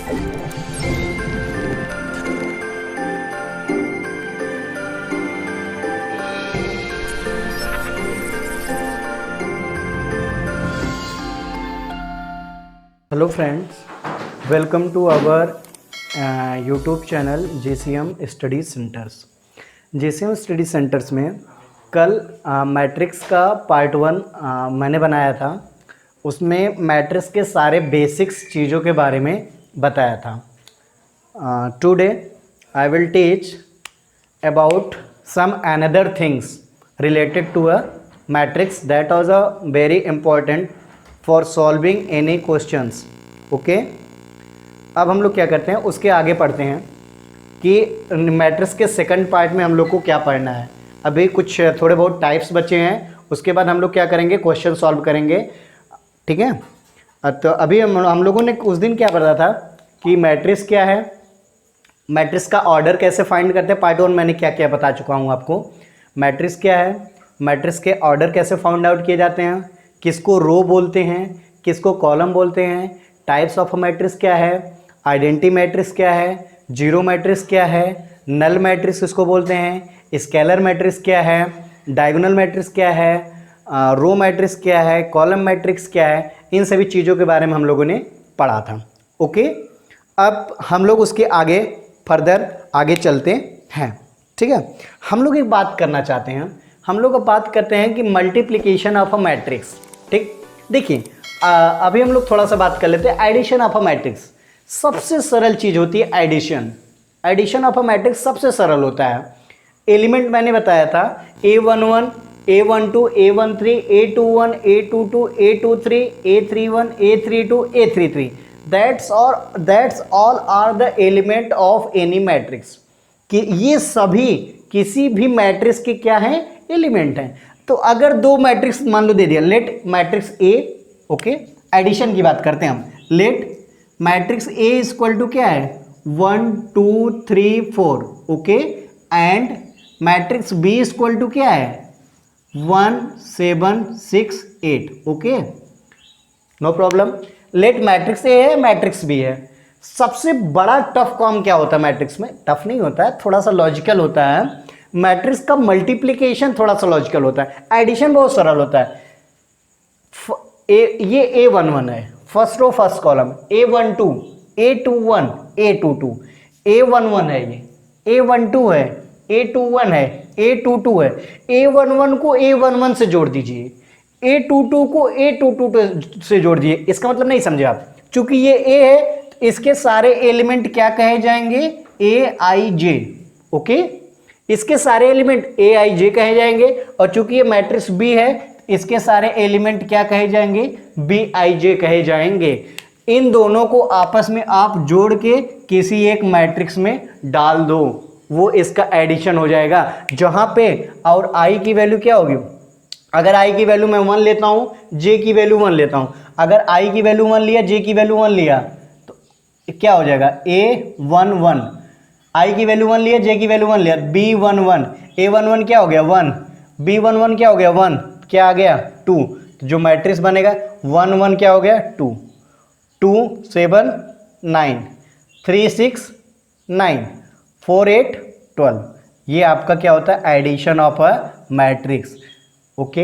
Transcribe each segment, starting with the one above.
Hello friends, welcome to our YouTube channel JCM study centres. JCM study centres में कल matrix का part 1 मैंने बनाया था। उसमें मैट्रिक्स के सारे बेसिक्स चीज़ों के बारे में बताया था। Today I will teach about some another things related to a matrix that was a very important for solving any questions. Okay, अब हम लोग क्या करते हैं, उसके आगे पढ़ते हैं कि मैट्रिक्स के सेकंड पार्ट में हम लोग को क्या पढ़ना है। अभी कुछ थोड़े बहुत टाइप्स बचे हैं, उसके बाद हम लोग क्या करेंगे, क्वेश्चन सॉल्व करेंगे। ठीक है, तो अभी हम लोगों ने उस दिन क्या पढ़ा था कि मैट्रिक्स क्या है, मैट्रिक्स का ऑर्डर कैसे फाइंड करते हैं। पार्ट 1 मैंने क्या क्या बता चुका हूँ आपको। मैट्रिक्स क्या है, मैट्रिक्स के ऑर्डर कैसे फाइंड आउट किए जाते हैं, किसको रो बोलते हैं, किसको कॉलम बोलते हैं, टाइप्स ऑफ मैट्रिक्स क्या है, आइडेंटिटी मैट्रिक्स क्या है, जीरो मैट्रिक्स क्या है, नल मैट्रिक्स किसको बोलते हैं, स्केलर मैट्रिक्स क्या है, डायगोनल मैट्रिक्स क्या है, रो मैट्रिक्स क्या है, कॉलम मैट्रिक्स क्या है। इन सभी चीज़ों के बारे में हम लोगों ने पढ़ा था। ओके, अब हम लोग उसके आगे फर्दर आगे चलते हैं। ठीक है, हम लोग एक बात करना चाहते हैं, हम लोग अब बात करते हैं कि मल्टीप्लिकेशन ऑफ अ मैट्रिक्स। ठीक, देखिए अभी हम लोग थोड़ा सा बात कर लेते हैं एडिशन ऑफ अ मैट्रिक्स। सबसे सरल चीज़ होती है addition. Addition of a matrix सबसे सरल होता है। एलिमेंट मैंने बताया था A11, A12, A13, A21, A22, A23, A31, A32, A33। That's all are the element of any matrix. कि ये सभी किसी भी मैट्रिक्स के क्या हैं, एलिमेंट हैं। तो अगर दो मैट्रिक्स मान लो दे दिया, let matrix A, okay, addition की बात करते हैं हम। Let matrix A equal to क्या है, 1 2 3 4, okay, and matrix B equal to क्या है, 1 7 6 8, okay, no problem. Let matrix A है, मैट्रिक्स बी है। सबसे बड़ा टफ काम क्या होता है मैट्रिक्स में, टफ नहीं होता है, थोड़ा सा लॉजिकल होता है। मैट्रिक्स का मल्टीप्लिकेशन थोड़ा सा लॉजिकल होता है, एडिशन बहुत सरल होता है। ये A11 है, first row first column, A12, A21, A22, A11 है, ये A12 है, A21 है, A22 है। A11 को A11 से जोड़ दीजिए, A22 को A22 से जोड़ दीजिए। इसका मतलब नहीं समझे आप, चूंकि ये A है इसके सारे एलिमेंट क्या कहे जाएंगे, AIJ, ओके, इसके सारे एलिमेंट AIJ कहे जाएंगे। और चूंकि ये मैट्रिक्स B है, इसके सारे एलिमेंट क्या कहे जाएंगे, BIJ कहे जाएंगे। इन दोनों को आपस में आप जोड़ के किसी एक मैट्रिक्स में डाल दो, वो इसका एडिशन हो जाएगा। जहां पे और I की वैल्यू क्या होगी, अगर I की वैल्यू मैं 1 लेता हूं, J की वैल्यू 1 लेता हूं, अगर I की वैल्यू 1 लिया, J की वैल्यू 1 लिया, तो क्या हो जाएगा, A11, I की वैल्यू 1 लिया, J की वैल्यू 1 लिया, B11, A11 क्या हो गया 1, B11 क्या हो गया 1, क्या आ गया 2। तो जो मैट्रिक्स बनेगा 1 1 क्या हो गया 2, 2 7 9, 3 6 9, 4 8 12। ये आपका क्या होता है, addition of a matrix. Okay,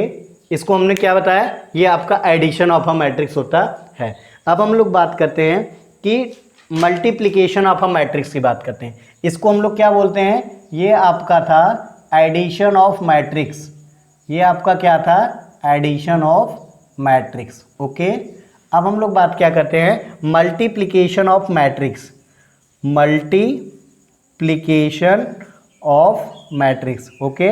इसको हमने क्या बताया, ये आपका एडिशन ऑफ अ मैट्रिक्स होता है। अब हम लोग बात करते हैं कि मल्टीप्लिकेशन ऑफ अ मैट्रिक्स की बात करते हैं। इसको हम लोग क्या बोलते हैं, ये आपका था एडिशन ऑफ मैट्रिक्स। ये आपका क्या था, एडिशन ऑफ मैट्रिक्स। ओके, अब हम लोग बात क्या करते हैं, multiplication of matrix. Multiplication of matrix, okay,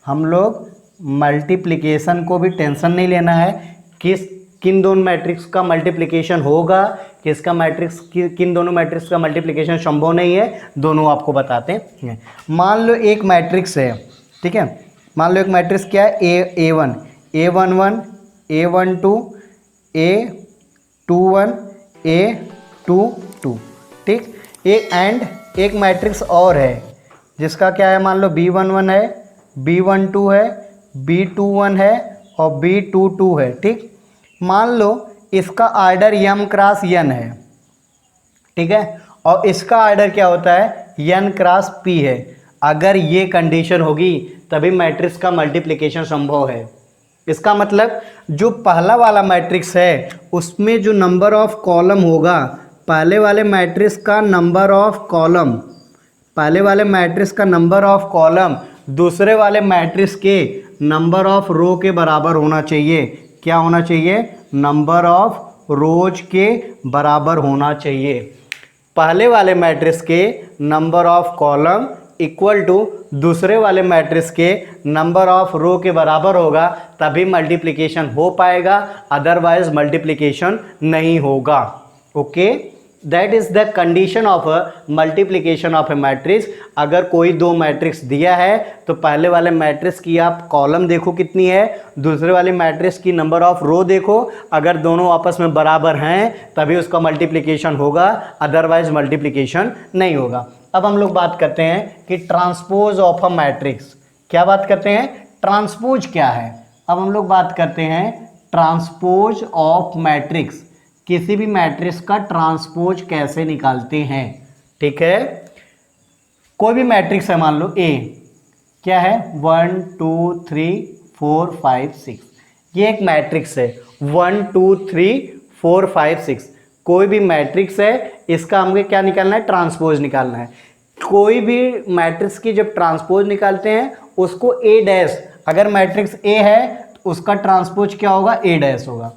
हम लोग मल्टीप्लिकेशन को भी टेंशन नहीं लेना है, किन दोनों मैट्रिक्स का मल्टीप्लिकेशन होगा, किसका मैट्रिक्स किन दोनों मैट्रिक्स का मल्टीप्लिकेशन संभव नहीं है, दोनों आपको बताते हैं। मान लो एक मैट्रिक्स है, ठीक है, मान लो एक मैट्रिक्स क्या है, A1, A11, A12, A21, A22, ठीक। एक मैट्रिक्स और है जिसका क्या है, मान लो B11 है, B12 है, B21 है और B22 है, ठीक। मान लो इसका ऑर्डर m क्रॉस n है, ठीक है। और इसका आर्डर क्या होता है, n क्रॉस p है। अगर ये कंडीशन होगी तभी मैट्रिक्स का मल्टीप्लिकेशन संभव है। इसका मतलब जो पहला वाला मैट्रिक्स है उसमें जो नंबर ऑफ कॉलम होगा, पहले वाले मैट्रिक्स का नंबर ऑफ कॉलम, पहले वाले मैट्रिक्स का नंबर ऑफ कॉलम दूसरे वाले मैट्रिक्स के नंबर ऑफ रो के बराबर होना चाहिए। क्या होना चाहिए, नंबर ऑफ रोज के बराबर होना चाहिए। पहले वाले मैट्रिक्स के number of column equal to दूसरे वाले मैट्रिक्स के नंबर ऑफ रो के बराबर होगा, तभी मल्टीप्लिकेशन हो पाएगा, अदरवाइज मल्टीप्लिकेशन नहीं होगा। Okay, that is the condition of multiplication of A matrix. अगर कोई दो मैट्रिक्स दिया है तो पहले वाले मैट्रिक्स की आप कॉलम देखो कितनी है, दूसरे वाले मैट्रिक्स की नंबर ऑफ रो देखो, अगर दोनों आपस में बराबर हैं तभी उसका मल्टीप्लिकेशन होगा, अदरवाइज मल्टीप्लिकेशन नहीं होगा। अब हम लोग बात करते हैं कि ट्रांसपोज ऑफ अ मैट्रिक्स। क्या बात करते हैं, ट्रांसपोज क्या है। अब हम लोग बात करते हैं ट्रांसपोज ऑफ मैट्रिक्स, किसी भी मैट्रिक्स का ट्रांसपोज कैसे निकालते हैं। ठीक है, कोई भी मैट्रिक्स है, मान लो ए, क्या है 1 2 3 4 5 6, ये एक मैट्रिक्स है 1 2 3 4 5 6, कोई भी मैट्रिक्स है, इसका हमें क्या निकालना है, ट्रांसपोज निकालना है। कोई भी मैट्रिक्स की जब ट्रांसपोज निकालते हैं उसको ए डैश, अगर मैट्रिक्स ए है तो उसका ट्रांसपोज क्या होगा, ए डैश होगा।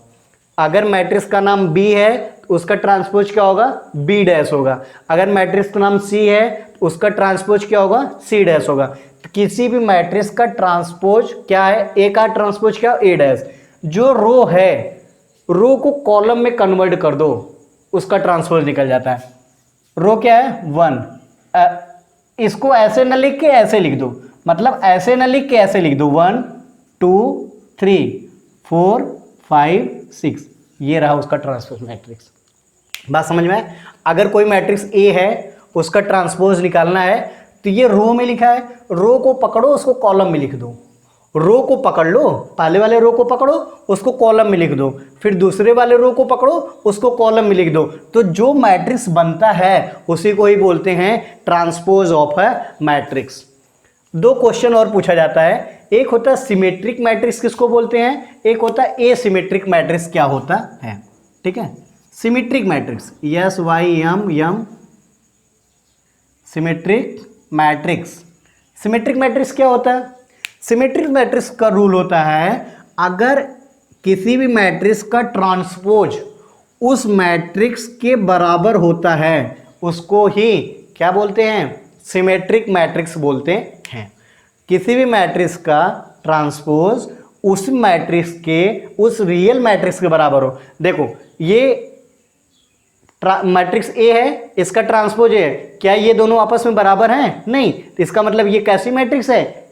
अगर मैट्रिक्स का नाम बी है तो उसका ट्रांसपोज क्या होगा, बी डैश होगा। अगर मैट्रिक्स का नाम सी है तो उसका ट्रांसपोज क्या होगा, सी डैश होगा। तो किसी भी मैट्रिक्स का ट्रांसपोज क्या है, ए का ट्रांसपोज क्या, ए डैश। जो रो है, रो को कॉलम में कन्वर्ट कर दो, उसका ट्रांसपोज निकल जाता है। रो क्या है 1, इसको ऐसे न लिख के ऐसे लिख दो, मतलब ऐसे न लिख के ऐसे लिख दो 1 2 3 4 5 6, ये रहा उसका ट्रांसपोज मैट्रिक्स। बात समझ में। अगर कोई मैट्रिक्स ए है उसका ट्रांसपोज निकालना है तो ये रो में लिखा है, रो को पकड़ो उसको कॉलम में लिख दो, रो को पकड़ लो, पहले वाले रो को पकड़ो उसको कॉलम में लिख दो, फिर दूसरे वाले रो को पकड़ो उसको कॉलम में लिख दो, तो जो मैट्रिक्स बनता है उसी को ही बोलते हैं ट्रांसपोज ऑफ अ मैट्रिक्स। दो क्वेश्चन और पूछा जाता है, एक होता है सिमेट्रिक मैट्रिक्स किसको बोलते हैं, एक होता है एसिमेट्रिक मैट्रिक्स क्या होता है। ठीक है, symmetric matrix SYM symmetric matrix. Symmetric matrix क्या होता है, सिमेट्रिक मैट्रिक्स का रूल होता है अगर किसी भी मैट्रिक्स का ट्रांसपोज उस मैट्रिक्स के बराबर होता है उसको ही क्या बोलते हैं, सिमेट्रिक मैट्रिक्स बोलते हैं। किसी भी मैट्रिक्स का ट्रांसपोज उस मैट्रिक्स के, उस रियल मैट्रिक्स के बराबर हो। देखो ये मैट्रिक्स ए है, इसका ट्रांसपोज ए है, क्या ये दोनों आपस में बराबर हैं, नहीं, तो इसका मतलब ये कैसी मैट्रिक्स है,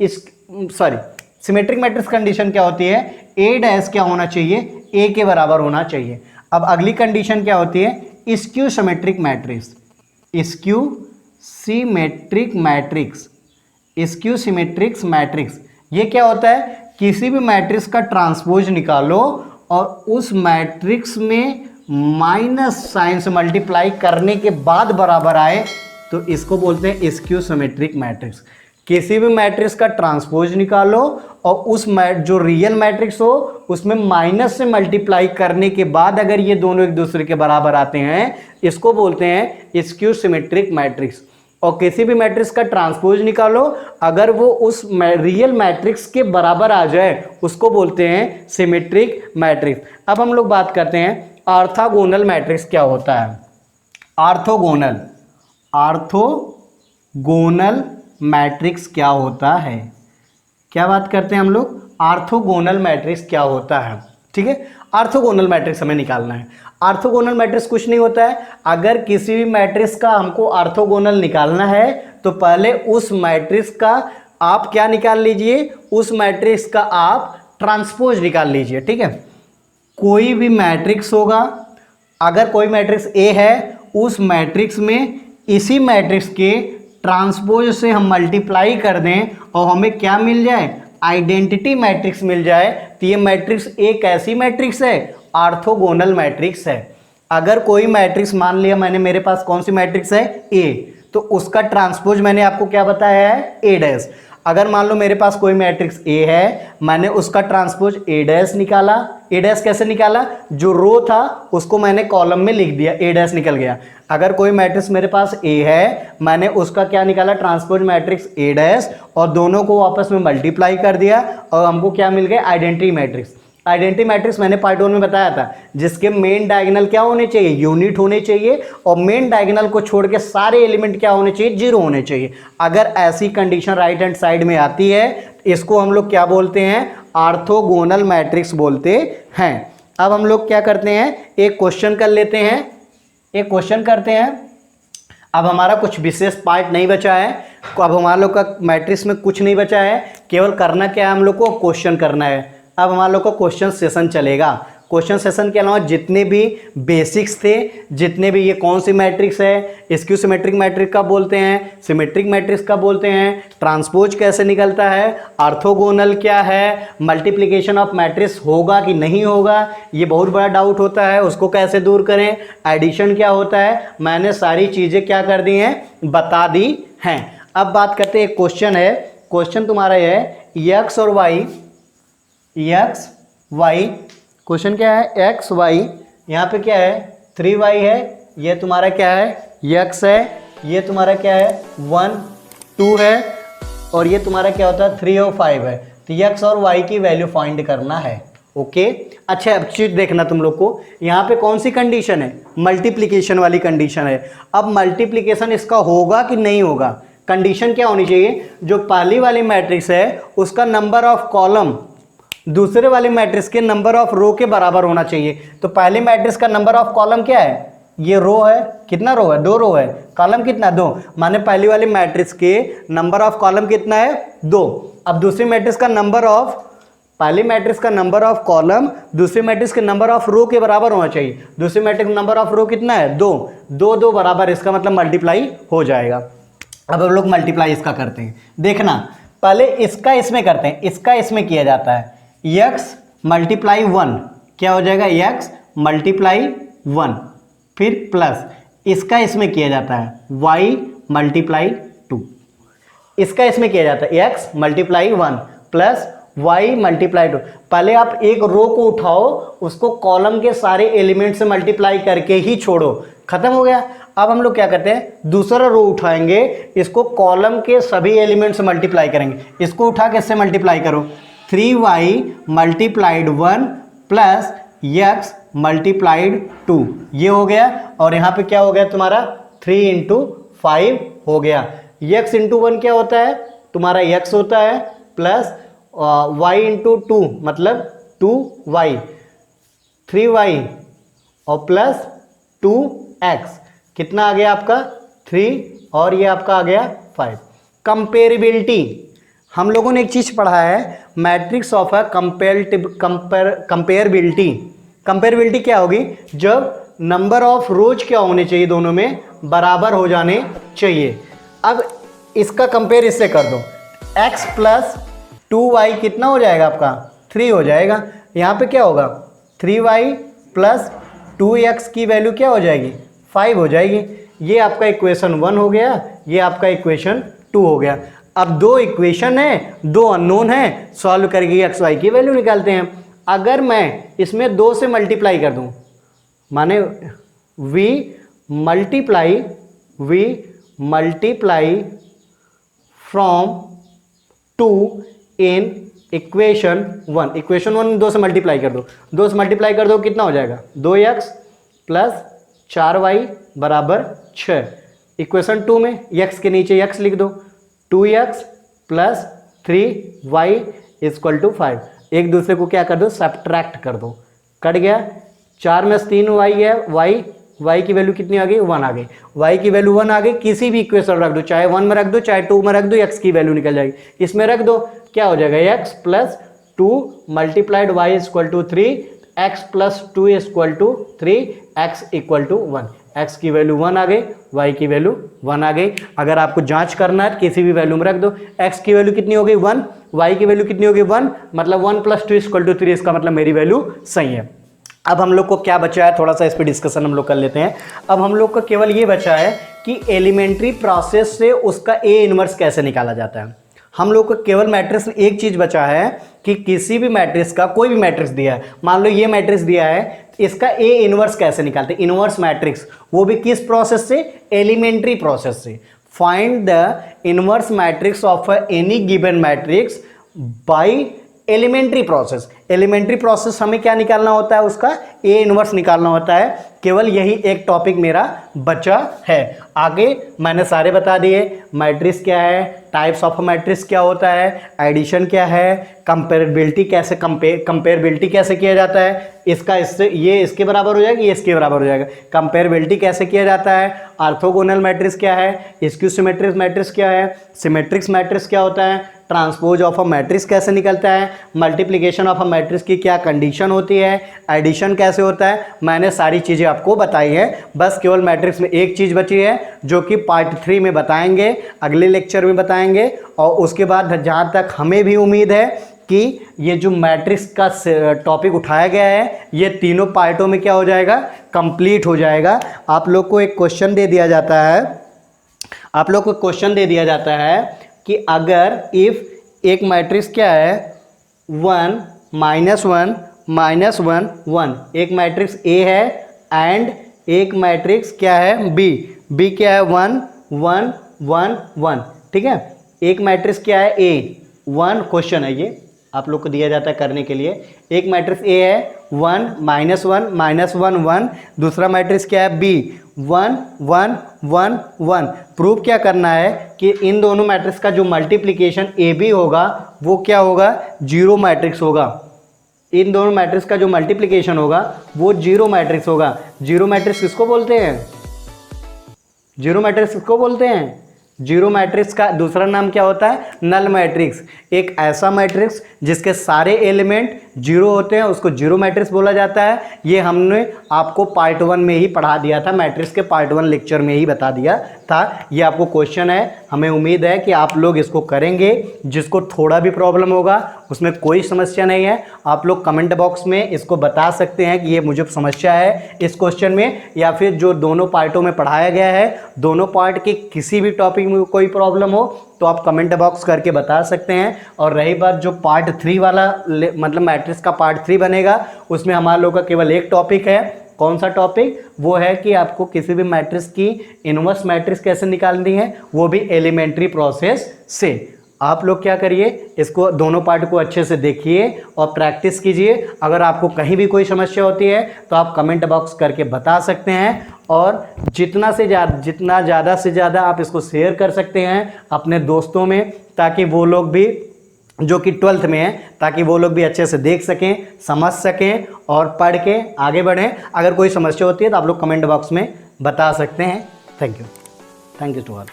सिमेट्रिक मैट्रिक्स कंडीशन क्या होती है, ए डैश क्या होना चाहिए, ए के बराबर होना चाहिए। अब अगली कंडीशन क्या होती है, skew symmetric matrix, skew symmetric matrix, skew symmetrics matrix. ये क्या होता है, किसी भी मैट्रिक्स का ट्रांसपोज निकालो और उस मैट्रिक्स में माइनस साइन से मल्टीप्लाई करने के बाद बराबर आए तो इसको बोलते हैं स्क्यू सिमेट्रिक मैट्रिक्स। किसी भी मैट्रिक्स का ट्रांसपोज निकालो और उस जो रियल मैट्रिक्स हो उसमें माइनस से मल्टीप्लाई करने के बाद अगर ये दोनों एक दूसरे के बराबर आते हैं, इसको बोलते हैं स्क्यू सिमेट्रिक मैट्रिक्स। और किसी भी मैट्रिक्स का ट्रांसपोज निकालो, अगर वो उस रियल मैट्रिक्स के बराबर आ जाए उसको बोलते हैं सिमेट्रिक मैट्रिक्स। अब हम लोग बात करते हैं ऑर्थोगोनल मैट्रिक्स क्या होता है। ऑर्थोगोनल मैट्रिक्स क्या होता है, क्या बात करते हैं हम लोग, ऑर्थोगोनल मैट्रिक्स क्या होता है। ठीक है, ऑर्थोगोनल मैट्रिक्स हमें निकालना है। ऑर्थोगोनल मैट्रिक्स कुछ नहीं होता है, अगर किसी भी मैट्रिक्स का हमको ऑर्थोगोनल निकालना है तो पहले उस मैट्रिक्स का आप क्या निकाल लीजिए, उस मैट्रिक्स का आप ट्रांसपोज निकाल लीजिए। ठीक है, कोई भी मैट्रिक्स होगा, अगर कोई मैट्रिक्स ए है उस मैट्रिक्स में इसी मैट्रिक्स के ट्रांसपोज से हम मल्टीप्लाई कर दें और हमें क्या मिल जाए, आइडेंटिटी मैट्रिक्स मिल जाए, तो ये मैट्रिक्स एक ऐसी मैट्रिक्स है, ऑर्थोगोनल मैट्रिक्स है। अगर कोई मैट्रिक्स, मान लिया मैंने, मेरे पास कौन सी मैट्रिक्स है, ए, तो उसका ट्रांसपोज मैंने आपको क्या बताया है, ए डैश। अगर मान लो मेरे पास कोई मैट्रिक्स ए है, मैंने उसका ट्रांसपोज ए डैश निकाला। ए डैश कैसे निकाला, जो रो था उसको मैंने कॉलम में लिख दिया, ए डैश निकल गया। अगर कोई मैट्रिक्स मेरे पास ए है, मैंने उसका क्या निकाला, ट्रांसपोज मैट्रिक्स ए डैश, और दोनों को आपस में मल्टीप्लाई कर दिया और हमको क्या मिल गया, आइडेंटिटी मैट्रिक्स। आइडेंटिटी मैट्रिक्स मैंने पार्ट 1 में बताया था, जिसके मेन डायगोनल क्या होने चाहिए, यूनिट होने चाहिए, और मेन डायगोनल को छोड़ के सारे एलिमेंट क्या होने चाहिए, जीरो होने चाहिए। अगर ऐसी कंडीशन राइट हैंड साइड में आती है, इसको हम लोग क्या बोलते हैं, ऑर्थोगोनल मैट्रिक्स बोलते हैं। अब हम लोग क्या करते हैं, एक क्वेश्चन कर लेते हैं, एक क्वेश्चन करते हैं। अब हमारा कुछ विशेष पार्ट नहीं बचा है, अब हमारा लोग का मैट्रिक्स में कुछ नहीं बचा है, केवल करना क्या है, हम लोग को क्वेश्चन करना है। अब हमारा लोग को क्वेश्चन सेशन चलेगा। क्वेश्चन सेशन के अलावा जितने भी बेसिक्स थे, जितने भी, ये कौन सी मैट्रिक्स है, स्क्यू सिमेट्रिक मैट्रिक्स कब बोलते हैं, सिमेट्रिक मैट्रिक्स कब बोलते हैं, ट्रांसपोज कैसे निकलता है, ऑर्थोगोनल क्या है, मल्टीप्लिकेशन ऑफ मैट्रिक्स होगा कि नहीं होगा, ये बहुत बड़ा डाउट होता है, उसको कैसे दूर करें, एडिशन क्या होता है, मैंने सारी चीज़ें क्या कर दी हैं, बता दी हैं। अब बात करते हैं, एक क्वेश्चन है, क्वेश्चन तुम्हारा ये है, एक्स और वाई, एक्स वाई, क्वेश्चन क्या है, एक्स वाई, यहाँ पे क्या है, 3y है, ये तुम्हारा क्या है, x है, ये तुम्हारा क्या है, 1 2 है, और ये तुम्हारा क्या होता है, 3 और 5 है। तो x और y की वैल्यू फाइंड करना है। ओके, अच्छा अब चीज देखना तुम लोग को, यहाँ पे कौन सी कंडीशन है, मल्टीप्लिकेशन वाली कंडीशन है। अब मल्टीप्लिकेशन इसका होगा कि नहीं होगा, कंडीशन क्या होनी चाहिए, जो पहली वाली मैट्रिक्स है उसका नंबर ऑफ कॉलम दूसरे वाले मैट्रिक्स के नंबर ऑफ रो के बराबर होना चाहिए। तो पहले मैट्रिक्स का नंबर ऑफ कॉलम क्या है, ये रो है, कितना रो है, 2 रो है, कॉलम कितना, 2, माने पहली वाली मैट्रिक्स के नंबर ऑफ कॉलम कितना है, 2। अब दूसरी मैट्रिक्स का नंबर ऑफ, पहली मैट्रिक्स का नंबर ऑफ कॉलम दूसरी मैट्रिक्स के नंबर ऑफ रो के बराबर होना चाहिए। दूसरी मैट्रिक्स का नंबर ऑफ रो कितना है, 2, 2 2 बराबर, इसका मतलब मल्टीप्लाई हो जाएगा। अब हम लोग मल्टीप्लाई इसका करते हैं, देखना पहले इसका इसमें करते हैं, इसका इसमें किया जाता है, x मल्टीप्लाई 1 क्या हो जाएगा, x मल्टीप्लाई 1, फिर प्लस इसका इसमें किया जाता है, y मल्टीप्लाई 2, इसका इसमें किया जाता है, x multiply 1 plus y multiply 2। पहले आप एक रो को उठाओ, उसको कॉलम के सारे एलिमेंट से मल्टीप्लाई करके ही छोड़ो, खत्म हो गया। अब हम लोग क्या करते हैं, दूसरा रो उठाएंगे, इसको कॉलम के सभी एलिमेंट से मल्टीप्लाई करेंगे, इसको उठा के इससे मल्टीप्लाई करो, 3y multiplied 1 plus x multiplied 2, ये हो गया। और यहाँ पे क्या हो गया तुम्हारा, 3 इंटू 5 हो गया। x इंटू 1 क्या होता है, तुम्हारा x होता है, प्लस y इंटू 2 मतलब 2y, 3y और प्लस 2x, कितना आ गया आपका 3, और ये आपका आ गया 5। कंपेरेबिलिटी, हम लोगों ने एक चीज़ पढ़ा है, matrix of a comparability. Comparability क्या होगी, जब नंबर ऑफ रोज क्या होने चाहिए, दोनों में बराबर हो जाने चाहिए। अब इसका कंपेयर इससे कर दो, x प्लस 2y कितना हो जाएगा आपका, 3 हो जाएगा। यहाँ पे क्या होगा, 3y प्लस 2x की वैल्यू क्या हो जाएगी, 5 हो जाएगी। ये आपका इक्वेशन 1 हो गया, ये आपका इक्वेशन 2 हो गया। अब 2 इक्वेशन है, 2 अननोन है, सॉल्व करके एक्स वाई की वैल्यू निकालते हैं। अगर मैं इसमें 2 से मल्टीप्लाई कर दूं, माने v multiply from 2 in equation 1, equation 1 2 से मल्टीप्लाई कर दो, 2 से मल्टीप्लाई कर दो कितना हो जाएगा, 2x प्लस 4y बराबर 6। इक्वेशन 2 में x के नीचे x लिख दो, 2x plus 3y equal to 5, एक दूसरे को क्या कर दो, सब्ट्रैक्ट कर दो, कट गया। 4 में 3y है, y की वैल्यू कितनी आ गई, 1 आ गई, y की वैल्यू 1 आ गई। किसी भी इक्वेशन रख दो, चाहे 1 में रख दो, चाहे 2 में रख दो, x की वैल्यू निकल जाएगी। इसमें रख दो, क्या हो जाएगा, x plus 2 multiplied y equal to 3, x plus 2 equal to 3, x equal to 1, x की वैल्यू 1 आ गई, y की वैल्यू 1 आ गई। अगर आपको जांच करना है किसी भी वैल्यू में रख दो, x की वैल्यू कितनी हो गई 1, y की वैल्यू कितनी हो गई 1, मतलब 1 प्लस 2 इक्वल टू 3, इसका मतलब मेरी वैल्यू सही है। अब हम लोग को क्या बचा है, थोड़ा सा इस पर डिस्कशन हम लोग कर लेते हैं। अब हम लोग को केवल ये बचा है कि एलिमेंट्री प्रोसेस से उसका ए इनवर्स कैसे निकाला जाता है। हम लोग को केवल मैट्रिक्स में एक चीज़ बचा है कि किसी भी मैट्रिक्स का, कोई भी मैट्रिक्स दिया है, मान लो ये मैट्रिक्स दिया है, इसका ए इनवर्स कैसे निकालते हैं, इनवर्स मैट्रिक्स, वो भी किस प्रोसेस से, एलिमेंट्री प्रोसेस से। Find the inverse matrix of any given matrix by elementary process. Elementary process हमें क्या निकालना होता है, उसका ए इनवर्स निकालना होता है। केवल यही एक टॉपिक मेरा बचा है। आगे मैंने सारे बता दिए, मैट्रिक्स क्या है, टाइप्स ऑफ मैट्रिक्स क्या होता है, एडिशन क्या है, कंपेरेबिलिटी कैसे, कंपेरेबिलिटी कैसे किया जाता है, इसका इससे ये इसके बराबर हो जाएगा, ये इसके बराबर हो जाएगा, कंपेरेबिलिटी कैसे किया जाता है, ऑर्थोगोनल मैट्रिक्स क्या है, स्क्यू सिमेट्रिक मैट्रिक्स क्या है, सिमेट्रिक्स मैट्रिक्स क्या होता है, ट्रांसपोज ऑफ अ मैट्रिक्स कैसे निकलता है, मल्टीप्लिकेशन ऑफ अ मैट्रिक्स की क्या कंडीशन होती है, एडिशन कैसे होता है, मैंने सारी चीज़ें आपको बताई है। बस केवल मैट्रिक्स में एक चीज़ बची है जो कि पार्ट 3 में बताएंगे, अगले लेक्चर में बताएंगे। और उसके बाद जहाँ तक हमें भी उम्मीद है कि ये जो मैट्रिक्स का टॉपिक उठाया गया है ये तीनों पार्टों में क्या हो जाएगा, कंप्लीट हो जाएगा। आप लोग को एक क्वेश्चन दे दिया जाता है, आप लोग को क्वेश्चन दे दिया जाता है कि अगर इफ एक मैट्रिक्स क्या है 1 -1 -1 1, एक मैट्रिक्स ए है एंड एक मैट्रिक्स क्या है बी, बी क्या है 1 1 1 1, ठीक है। एक मैट्रिक्स क्या है ए 1, क्वेश्चन है ये आप लोग को दिया जाता है करने के लिए। एक मैट्रिक्स ए है 1 -1 -1 1, दूसरा मैट्रिक्स क्या है बी 1 1 1 1। प्रूव क्या करना है कि इन दोनों मैट्रिक्स का जो मल्टीप्लिकेशन ए बी होगा वो क्या होगा, जीरो मैट्रिक्स होगा। इन दोनों मैट्रिक्स का जो मल्टीप्लिकेशन होगा वो जीरो मैट्रिक्स होगा। जीरो मैट्रिक्स किसको बोलते हैं, जीरो मैट्रिक्स किसको बोलते हैं, जीरो मैट्रिक्स का दूसरा नाम क्या होता है, नल मैट्रिक्स। एक ऐसा मैट्रिक्स जिसके सारे एलिमेंट जीरो होते हैं उसको जीरो मैट्रिक्स बोला जाता है। ये हमने आपको पार्ट 1 में ही पढ़ा दिया था, मैट्रिक्स के पार्ट 1 लेक्चर में ही बता दिया था। ये आपको क्वेश्चन है, हमें उम्मीद है कि आप लोग इसको करेंगे। जिसको थोड़ा भी प्रॉब्लम होगा उसमें कोई समस्या नहीं है, आप लोग कमेंट बॉक्स में इसको बता सकते हैं कि ये मुझे समस्या है इस क्वेश्चन में, या फिर जो दोनों पार्टों में पढ़ाया गया है दोनों पार्ट के किसी भी टॉपिक में कोई प्रॉब्लम हो तो आप कमेंट बॉक्स करके बता सकते हैं। और रही बात जो पार्ट 3 वाला मतलब मैट्रिक्स का पार्ट 3 बनेगा, उसमें हमारे लोग का केवल एक टॉपिक है। कौन सा टॉपिक, वो है कि आपको किसी भी मैट्रिक्स की इनवर्स मैट्रिक्स कैसे निकालनी है, वो भी एलिमेंट्री प्रोसेस से। आप लोग क्या करिए, इसको दोनों पार्ट को अच्छे से देखिए और प्रैक्टिस कीजिए। अगर आपको कहीं भी कोई समस्या होती है तो आप कमेंट बॉक्स करके बता सकते हैं। और जितना ज़्यादा से ज़्यादा आप इसको शेयर कर सकते हैं अपने दोस्तों में, ताकि वो लोग भी जो कि 12th में है, ताकि वो लोग भी अच्छे से देख सकें, समझ सकें और पढ़ के आगे बढ़ें। अगर कोई समस्या होती है तो आप लोग कमेंट बॉक्स में बता सकते हैं। Thank you to all.